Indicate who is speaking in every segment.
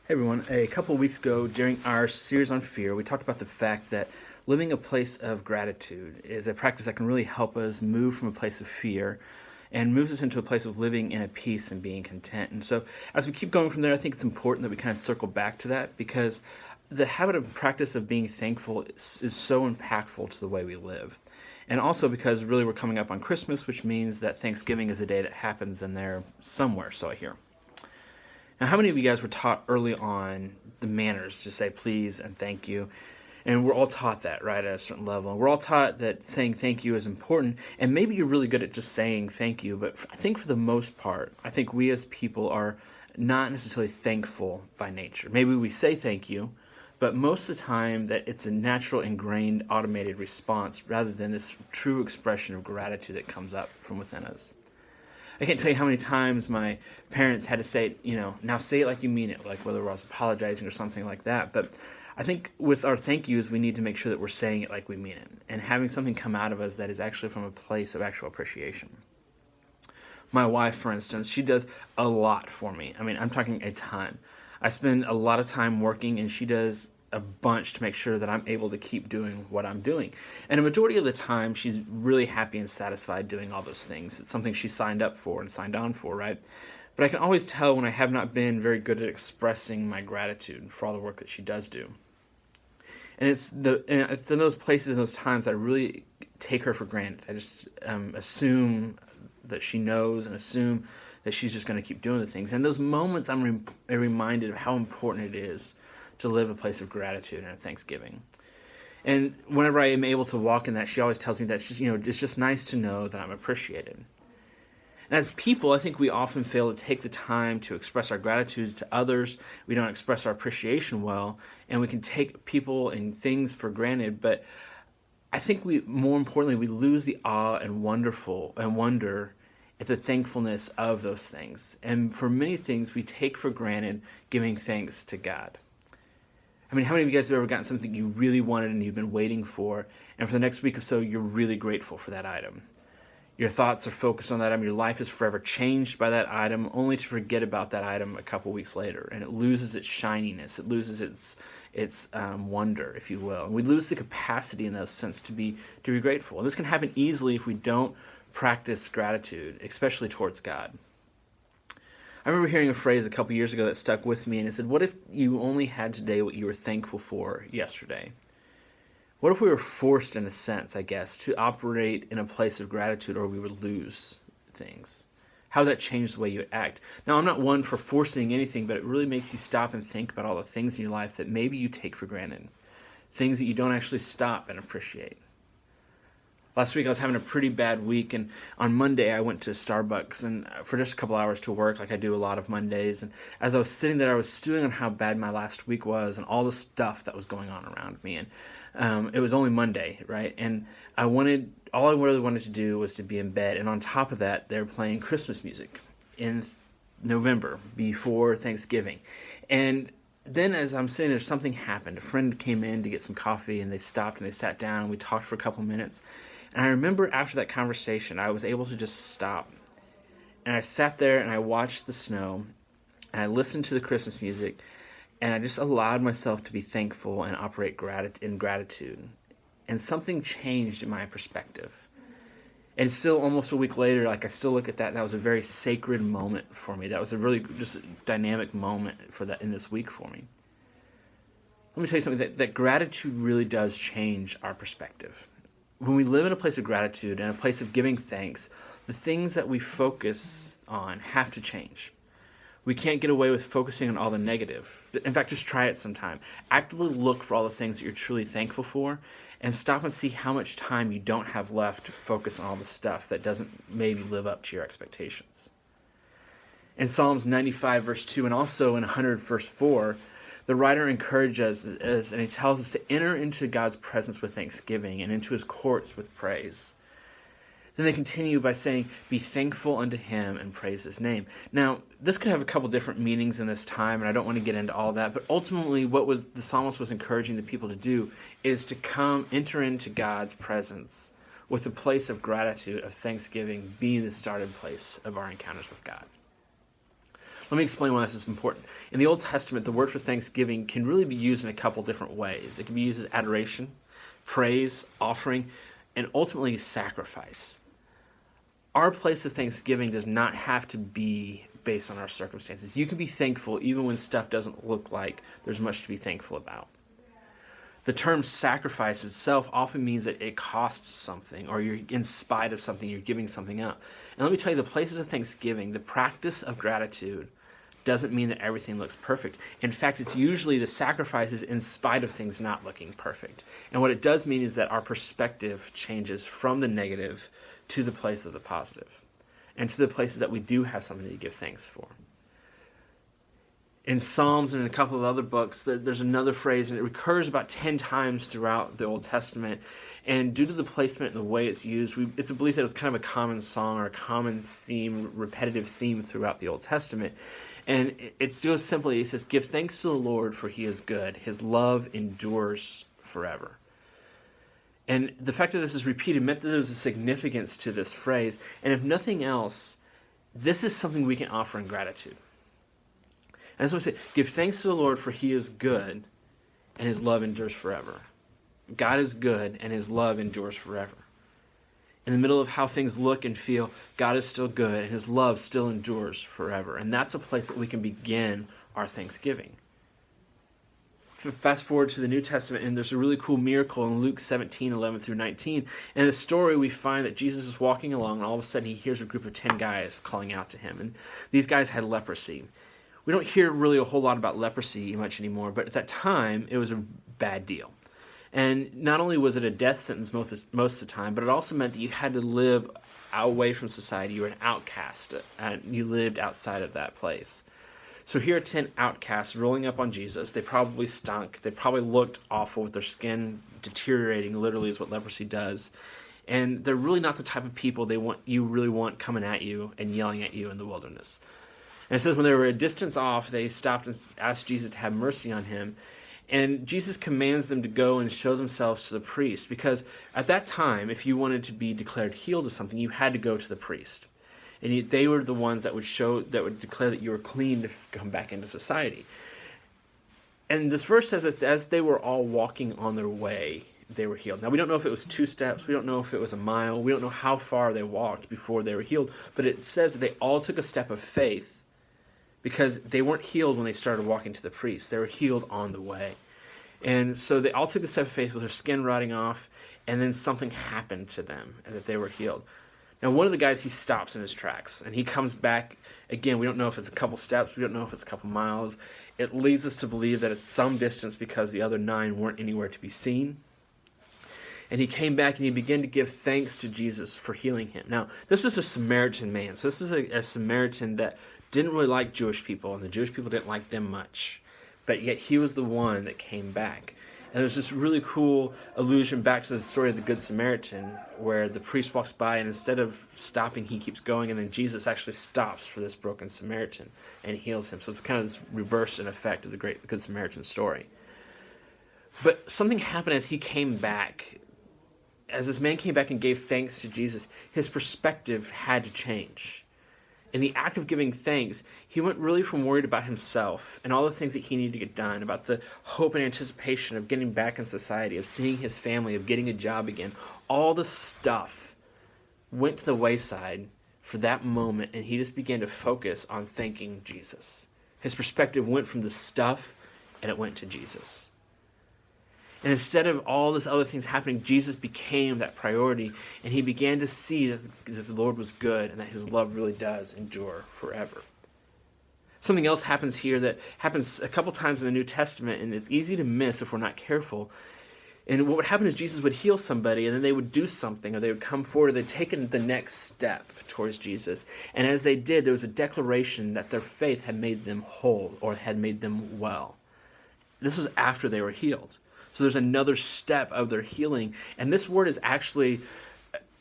Speaker 1: Hey everyone, a couple of weeks ago during our series on fear, we talked about the fact that living a place of gratitude is a practice that can really help us move from a place of fear and moves us into a place of living in a peace and being content. And so, as we keep going from there, I think it's important that we kind of circle back to that because the habit of practice of being thankful is so impactful to the way we live. And also because really we're coming up on Christmas, which means that Thanksgiving is a day that happens in there somewhere, so I hear. Now, how many of you guys were taught early on the manners to say please and thank you? And we're all taught that, right, at a certain level. And we're all taught that saying thank you is important. And maybe you're really good at just saying thank you, but I think for the most part, I think we as people are not necessarily thankful by nature. Maybe we say thank you, but most of the time that it's a natural, ingrained, automated response rather than this true expression of gratitude that comes up from within us. I can't tell you how many times my parents had to say, now say it like you mean it, like whether I was apologizing or something like that. But I think with our thank yous, we need to make sure that we're saying it like we mean it and having something come out of us that is actually from a place of actual appreciation. My wife, for instance, she does a lot for me. I mean, I'm talking a ton. I spend a lot of time working, and she does a bunch to make sure that I'm able to keep doing what I'm doing. And a majority of the time, she's really happy and satisfied doing all those things. It's something she signed up for and signed on for, right? But I can always tell when I have not been very good at expressing my gratitude for all the work that she does do. And it's in those places, in those times, I really take her for granted. I just assume that she knows and assume that she's just going to keep doing the things. And those moments, I'm reminded of how important it is to live a place of gratitude and thanksgiving. And whenever I am able to walk in that, she always tells me that it's just nice to know that I'm appreciated. And as people, I think we often fail to take the time to express our gratitude to others. We don't express our appreciation well, and we can take people and things for granted. But I think more importantly, we lose the awe and wonder at the thankfulness of those things. And for many things, we take for granted giving thanks to God. I mean, how many of you guys have ever gotten something you really wanted and you've been waiting for, and for the next week or so, you're really grateful for that item? Your thoughts are focused on that item. Your life is forever changed by that item, only to forget about that item a couple weeks later, and it loses its shininess. It loses its wonder, if you will. And we lose the capacity in that sense to be grateful. And this can happen easily if we don't practice gratitude, especially towards God. I remember hearing a phrase a couple years ago that stuck with me, and it said, what if you only had today what you were thankful for yesterday? What if we were forced, in a sense, I guess, to operate in a place of gratitude, or we would lose things? How would that change the way you act? Now, I'm not one for forcing anything, but it really makes you stop and think about all the things in your life that maybe you take for granted, things that you don't actually stop and appreciate. Last week I was having a pretty bad week, and on Monday I went to Starbucks and for just a couple hours to work, like I do a lot of Mondays. And as I was sitting there, I was stewing on how bad my last week was and all the stuff that was going on around me. And it was only Monday, right? And all I really wanted to do was to be in bed. And on top of that, they're playing Christmas music in November before Thanksgiving. And then as I'm sitting there, something happened. A friend came in to get some coffee, and they stopped and they sat down and we talked for a couple minutes. And I remember after that conversation, I was able to just stop. And I sat there and I watched the snow and I listened to the Christmas music, and I just allowed myself to be thankful and operate in gratitude. And something changed in my perspective. And still almost a week later, like I still look at that, and that was a very sacred moment for me. That was a really just a dynamic moment for that in this week for me. Let me tell you something, that gratitude really does change our perspective. When we live in a place of gratitude and a place of giving thanks, the things that we focus on have to change. We can't get away with focusing on all the negative. In fact, just try it sometime. Actively look for all the things that you're truly thankful for, and stop and see how much time you don't have left to focus on all the stuff that doesn't maybe live up to your expectations. In Psalms 95, verse 2, and also in 100, verse 4, the writer encourages us, and he tells us to enter into God's presence with thanksgiving and into his courts with praise. Then they continue by saying, be thankful unto him and praise his name. Now, this could have a couple different meanings in this time, and I don't want to get into all that, but ultimately what the psalmist was encouraging the people to do is to enter into God's presence with a place of gratitude, of thanksgiving, being the starting place of our encounters with God. Let me explain why this is important. In the Old Testament, the word for thanksgiving can really be used in a couple different ways. It can be used as adoration, praise, offering, and ultimately sacrifice. Our place of thanksgiving does not have to be based on our circumstances. You can be thankful even when stuff doesn't look like there's much to be thankful about. The term sacrifice itself often means that it costs something, or you're in spite of something, you're giving something up. And let me tell you, the places of thanksgiving, the practice of gratitude, doesn't mean that everything looks perfect. In fact, it's usually the sacrifices in spite of things not looking perfect. And what it does mean is that our perspective changes from the negative to the place of the positive, and to the places that we do have something to give thanks for. In Psalms and in a couple of other books, there's another phrase, and it recurs about 10 times throughout the Old Testament. And due to the placement and the way it's used, it's a belief that it's kind of a common song or a common theme, repetitive theme throughout the Old Testament. And it goes simply, it says, "Give thanks to the Lord, for he is good. His love endures forever." And the fact that this is repeated meant that there was a significance to this phrase. And if nothing else, this is something we can offer in gratitude. And that's what I say, give thanks to the Lord, for he is good, and his love endures forever. God is good, and his love endures forever. In the middle of how things look and feel, God is still good, and his love still endures forever. And that's a place that we can begin our thanksgiving. Fast forward to the New Testament, and there's a really cool miracle in Luke 17:11 through 19. And in the story, we find that Jesus is walking along, and all of a sudden he hears a group of 10 guys calling out to him. And these guys had leprosy. We don't hear really a whole lot about leprosy much anymore, but at that time, it was a bad deal. And not only was it a death sentence most of the time, but it also meant that you had to live away from society. You were an outcast, and you lived outside of that place. So here are 10 outcasts rolling up on Jesus. They probably stunk. They probably looked awful with their skin deteriorating, literally is what leprosy does. And they're really not the type of people you really want coming at you and yelling at you in the wilderness. And it says when they were a distance off, they stopped and asked Jesus to have mercy on him. And Jesus commands them to go and show themselves to the priest, because at that time, if you wanted to be declared healed of something, you had to go to the priest. And they were the ones that would declare that you were clean to come back into society. And this verse says that as they were all walking on their way, they were healed. Now, we don't know if it was 2 steps. We don't know if it was a mile. We don't know how far they walked before they were healed. But it says that they all took a step of faith, because they weren't healed when they started walking to the priest. They were healed on the way. And so they all took a step of faith with their skin rotting off, and then something happened to them, and that they were healed. Now, one of the guys, he stops in his tracks, and he comes back. Again, we don't know if it's a couple steps. We don't know if it's a couple miles. It leads us to believe that it's some distance, because the other 9 weren't anywhere to be seen. And he came back, and he began to give thanks to Jesus for healing him. Now, this was a Samaritan man. So this is a Samaritan that didn't really like Jewish people, and the Jewish people didn't like them much. But yet he was the one that came back. And there's this really cool allusion back to the story of the Good Samaritan, where the priest walks by, and instead of stopping, he keeps going, and then Jesus actually stops for this broken Samaritan and heals him. So it's kind of this reverse in effect of the Good Samaritan story. But something happened as he came back. As this man came back and gave thanks to Jesus, his perspective had to change. In the act of giving thanks, he went really from worried about himself and all the things that he needed to get done, about the hope and anticipation of getting back in society, of seeing his family, of getting a job again. All the stuff went to the wayside for that moment, and he just began to focus on thanking Jesus. His perspective went from the stuff, and it went to Jesus. And instead of all this other things happening, Jesus became that priority, and he began to see that the Lord was good and that his love really does endure forever. Something else happens here that happens a couple times in the New Testament, and it's easy to miss if we're not careful. And what would happen is Jesus would heal somebody, and then they would do something, or they would come forward, or they'd taken the next step towards Jesus. And as they did, there was a declaration that their faith had made them whole, or had made them well. This was after they were healed. So there's another step of their healing. And this word is actually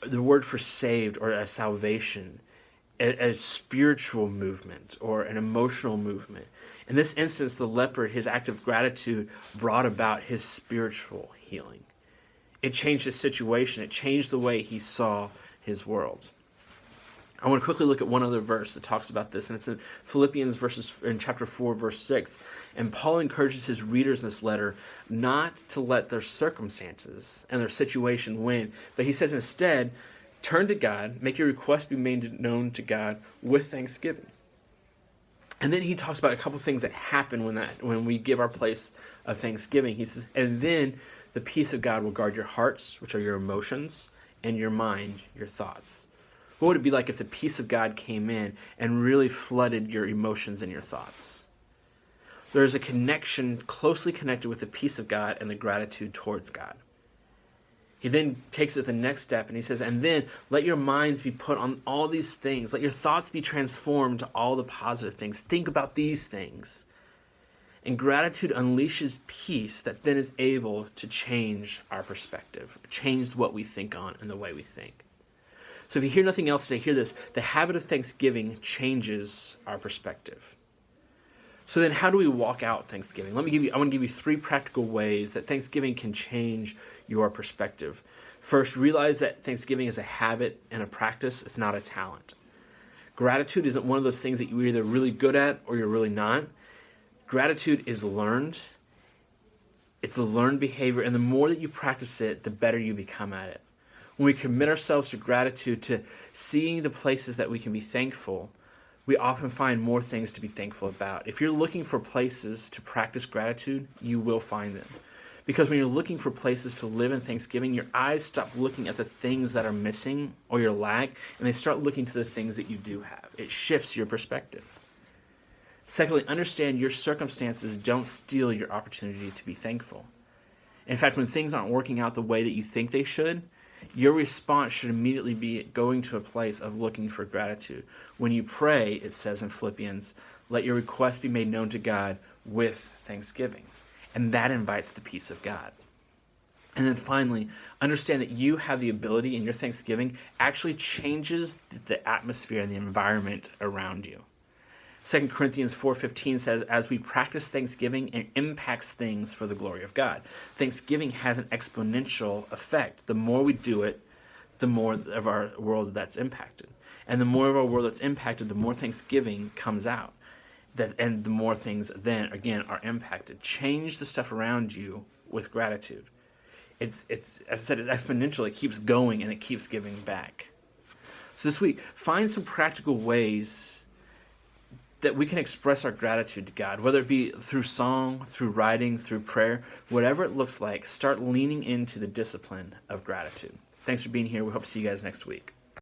Speaker 1: the word for saved, or a salvation, a spiritual movement or an emotional movement. In this instance, the leper, his act of gratitude brought about his spiritual healing. It changed his situation. It changed the way he saw his world. I want to quickly look at one other verse that talks about this, and it's in Philippians in chapter 4, verse 6. And Paul encourages his readers in this letter not to let their circumstances and their situation win, but he says instead, turn to God, make your request be made known to God with thanksgiving. And then he talks about a couple things that happen when we give our place of thanksgiving. He says, and then the peace of God will guard your hearts, which are your emotions, and your mind, your thoughts. What would it be like if the peace of God came in and really flooded your emotions and your thoughts? There's a connection closely connected with the peace of God and the gratitude towards God. He then takes it the next step and he says, and then let your minds be put on all these things. Let your thoughts be transformed to all the positive things. Think about these things. And gratitude unleashes peace that then is able to change our perspective, change what we think on and the way we think. So if you hear nothing else today, hear this. The habit of thanksgiving changes our perspective. So then how do we walk out Thanksgiving? I want to give you 3 practical ways that Thanksgiving can change your perspective. First, realize that Thanksgiving is a habit and a practice. It's not a talent. Gratitude isn't one of those things that you're either really good at or you're really not. Gratitude is learned. It's a learned behavior, and the more that you practice it, the better you become at it. When we commit ourselves to gratitude, to seeing the places that we can be thankful, we often find more things to be thankful about. If you're looking for places to practice gratitude, you will find them. Because when you're looking for places to live in Thanksgiving, your eyes stop looking at the things that are missing or your lack, and they start looking to the things that you do have. It shifts your perspective. Secondly, understand your circumstances don't steal your opportunity to be thankful. In fact, when things aren't working out the way that you think they should, your response should immediately be going to a place of looking for gratitude. When you pray, it says in Philippians, let your request be made known to God with thanksgiving. And that invites the peace of God. And then finally, understand that you have the ability in your thanksgiving actually changes the atmosphere and the environment around you. 2 Corinthians 4:15 says, as we practice thanksgiving, it impacts things for the glory of God. Thanksgiving has an exponential effect. The more we do it, the more of our world that's impacted. And the more of our world that's impacted, the more thanksgiving comes out. And the more things then, again, are impacted. Change the stuff around you with gratitude. It's as I said, it's exponential. It keeps going and it keeps giving back. So this week, find some practical ways that we can express our gratitude to God, whether it be through song, through writing, through prayer, whatever it looks like, start leaning into the discipline of gratitude. Thanks for being here. We hope to see you guys next week.